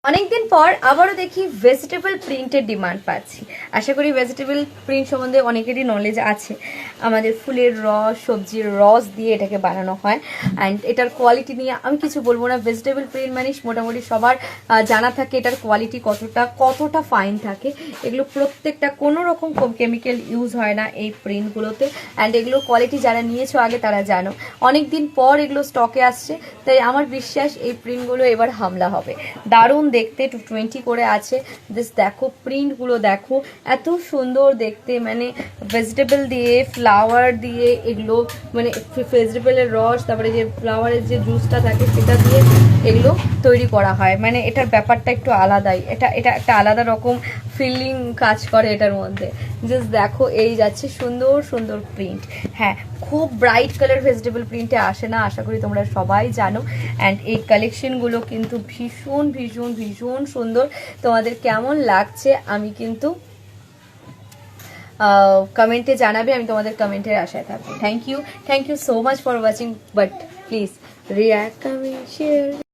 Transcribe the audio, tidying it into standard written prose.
অনেকদিন পর আবারও দেখি ভেজিটেবল প্রিন্টের ডিমান্ড পাচ্ছি। আশা করি ভেজিটেবল প্রিন্ট সম্বন্ধে অনেকেরই নলেজ আছে। আমাদের ফুলের রস, সবজির রস দিয়ে এটাকে বানানো হয়। অ্যান্ড এটার কোয়ালিটি নিয়ে আমি কিছু বলবো না। ভেজিটেবল প্রিন্ট মানে মোটামুটি সবার জানা থাকে এটার কোয়ালিটি কতটা ফাইন থাকে। এগুলো প্রত্যেকটা কোনো রকম কেমিক্যাল ইউজ হয় না এই প্রিন্টগুলোতে। অ্যান্ড এগুলোর কোয়ালিটি যারা নিয়েছো আগে তারা জানো। অনেক দিন পর এগুলো স্টকে আসছে, তাই আমার বিশ্বাস এই প্রিন্টগুলো এবার হামলা হবে। দারুণ দেখতে, 220 করে আছে। দেখো প্রিন্টগুলো দেখো, এত সুন্দর দেখতে। মানে ভেজিটেবল দিয়ে, ফ্লাওয়ার দিয়ে এগুলো, মানে ভেজিটেবলের রস, তারপরে যে ফ্লাওয়ারের যে জুসটা থাকে সেটা দিয়ে এগুলো তৈরি করা হয়। মানে এটার ব্যাপারটা একটু আলাদাই। এটা একটা আলাদা রকম ফিলিং কাজ করে এটার মধ্যে। জাস্ট দেখো, এই যাচ্ছে সুন্দর সুন্দর প্রিন্ট। হ্যাঁ, খুব ব্রাইট কালার ভেজিটেবল প্রিন্টে আসে না, আশা করি তোমরা সবাই জানো। অ্যান্ড এই কালেকশনগুলো কিন্তু ভীষণ ভীষণ ভীষণ সুন্দর। তোমাদের কেমন লাগছে আমি কিন্তু কমেন্টে জানাবে। আমি তোমাদের কমেন্টের আশায় থাকবো। Thank you so much for watching. But please react, comment, share.